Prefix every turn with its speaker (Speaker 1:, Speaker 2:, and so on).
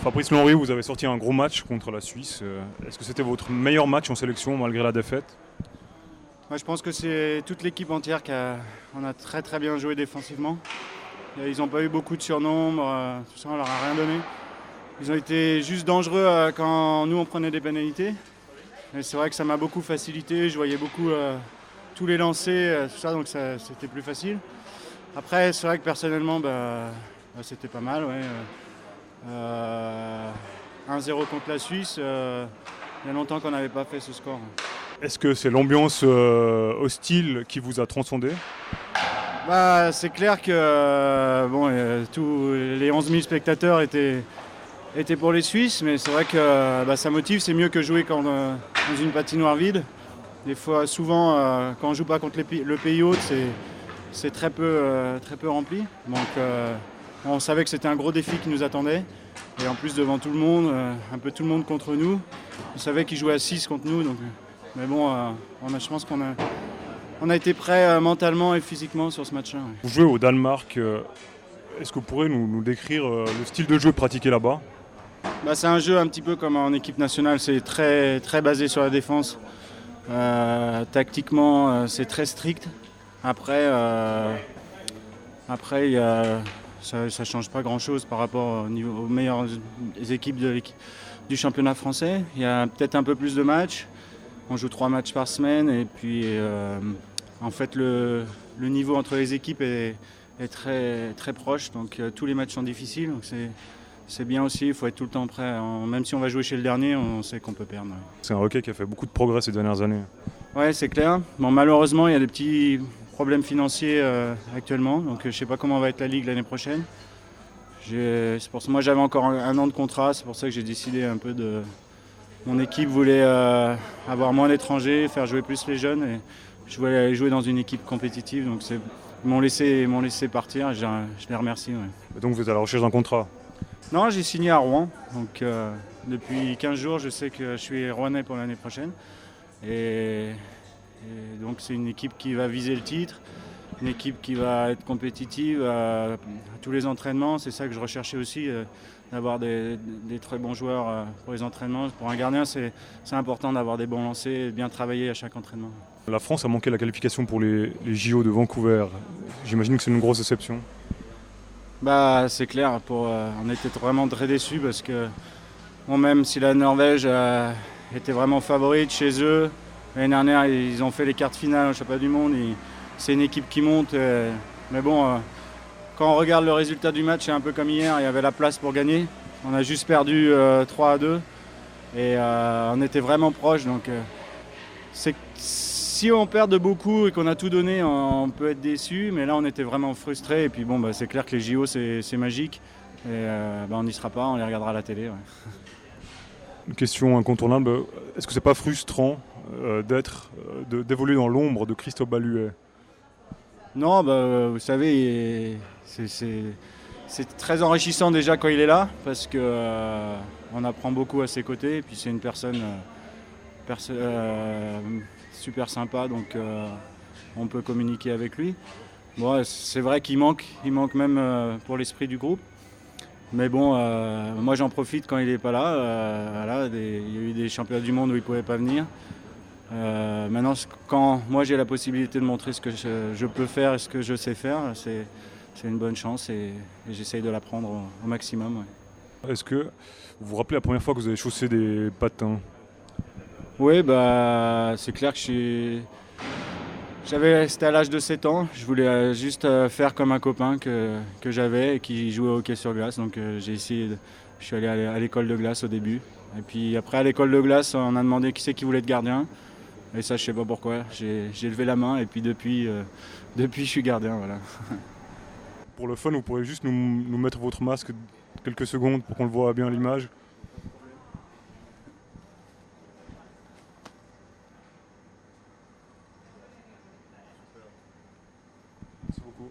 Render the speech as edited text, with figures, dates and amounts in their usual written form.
Speaker 1: Fabrice Lenry, vous avez sorti un gros match contre la Suisse. Est-ce que c'était votre meilleur match en sélection malgré la défaite?
Speaker 2: Moi, je pense que c'est toute l'équipe entière on a très très bien joué défensivement. Ils n'ont pas eu beaucoup de surnombres, tout ça on leur a rien donné. Ils ont été juste dangereux quand nous on prenait des pénalités. Et c'est vrai que ça m'a beaucoup facilité, je voyais beaucoup tous les lancers, tout ça, donc c'était plus facile. Après c'est vrai que personnellement c'était pas mal. Ouais. 1-0 contre la Suisse, il y a longtemps qu'on n'avait pas fait ce score.
Speaker 1: Est-ce que c'est l'ambiance hostile qui vous a transcendé?
Speaker 2: C'est clair que tous les 11 000 spectateurs étaient pour les Suisses, mais c'est vrai que ça motive, c'est mieux que jouer dans une patinoire vide. Des fois, souvent, quand on ne joue pas contre le pays hôte, c'est très peu rempli. Donc on savait que c'était un gros défi qui nous attendait. Et en plus, devant tout le monde, un peu tout le monde contre nous. On savait qu'ils jouaient à 6 contre nous. Mais bon, je pense qu'on a été prêts mentalement et physiquement sur ce match-là. Ouais.
Speaker 1: Vous jouez au Danemark. Est-ce que vous pourrez nous décrire le style de jeu pratiqué là-bas?
Speaker 2: C'est un jeu un petit peu comme en équipe nationale. C'est très, très basé sur la défense. Tactiquement, c'est très strict. Après, ça ne change pas grand-chose par rapport aux meilleures équipes du championnat français. Il y a peut-être un peu plus de matchs. On joue 3 matchs par semaine et puis en fait le niveau entre les équipes est très, très proche. Donc tous les matchs sont difficiles. Donc c'est bien aussi, il faut être tout le temps prêt. Même si on va jouer chez le dernier, on sait qu'on peut perdre.
Speaker 1: C'est un hockey qui a fait beaucoup de progrès ces dernières années.
Speaker 2: Ouais, c'est clair. Bon, malheureusement, il y a des petits problèmes financiers actuellement. Donc je ne sais pas comment va être la Ligue l'année prochaine. C'est pour ça, moi j'avais encore un an de contrat, c'est pour ça que j'ai décidé un peu de... Mon équipe voulait avoir moins d'étrangers, faire jouer plus les jeunes. Et je voulais aller jouer dans une équipe compétitive. Donc ils m'ont laissé partir, je les remercie. Ouais.
Speaker 1: Et donc vous êtes à la recherche d'un contrat?
Speaker 2: Non, j'ai signé à Rouen. Donc depuis 15 jours, je sais que je suis rouennais pour l'année prochaine. Et donc c'est une équipe qui va viser le titre, une équipe qui va être compétitive à tous les entraînements. C'est ça que je recherchais aussi, d'avoir des très bons joueurs pour les entraînements. Pour un gardien, c'est important d'avoir des bons lancers et de bien travailler à chaque entraînement.
Speaker 1: La France a manqué la qualification pour les JO de Vancouver. J'imagine que c'est une grosse déception.
Speaker 2: C'est clair, on était vraiment très déçus parce que même si la Norvège était vraiment favorite chez eux, l'année dernière ils ont fait les quarts de finale au championnat du monde. C'est une équipe qui monte. Mais bon, quand on regarde le résultat du match, c'est un peu comme hier, il y avait la place pour gagner. On a juste perdu 3-2 et on était vraiment proche. Donc si on perd de beaucoup et qu'on a tout donné, on peut être déçu. Mais là, on était vraiment frustrés. Et puis c'est clair que les JO, c'est magique. Et on n'y sera pas, on les regardera à la télé. Ouais.
Speaker 1: Une question incontournable, est-ce que c'est pas frustrant d'évoluer dans l'ombre de Christophe Balluet?
Speaker 2: Non, vous savez, c'est très enrichissant déjà quand il est là, parce qu'on apprend beaucoup à ses côtés, et puis c'est une personne super sympa, donc on peut communiquer avec lui. Bon, c'est vrai qu'il manque même pour l'esprit du groupe. Mais bon, moi j'en profite quand il n'est pas là. Il y a eu des championnats du monde où il ne pouvait pas venir. Maintenant, quand moi j'ai la possibilité de montrer ce que je peux faire et ce que je sais faire, c'est une bonne chance et j'essaye de l'apprendre au maximum. Ouais.
Speaker 1: Est-ce que vous vous rappelez la première fois que vous avez chaussé des patins?
Speaker 2: Oui, c'est clair que c'était à l'âge de 7 ans. Je voulais juste faire comme un copain que j'avais et qui jouait au hockey sur glace. Donc je suis allé à l'école de glace au début. Et puis après à l'école de glace, on a demandé qui c'est qui voulait être gardien. Et ça, je sais pas pourquoi. J'ai levé la main et puis depuis, je suis gardien. Voilà.
Speaker 1: Pour le fun, vous pourrez juste nous mettre votre masque quelques secondes pour qu'on le voit bien à l'image. Merci beaucoup.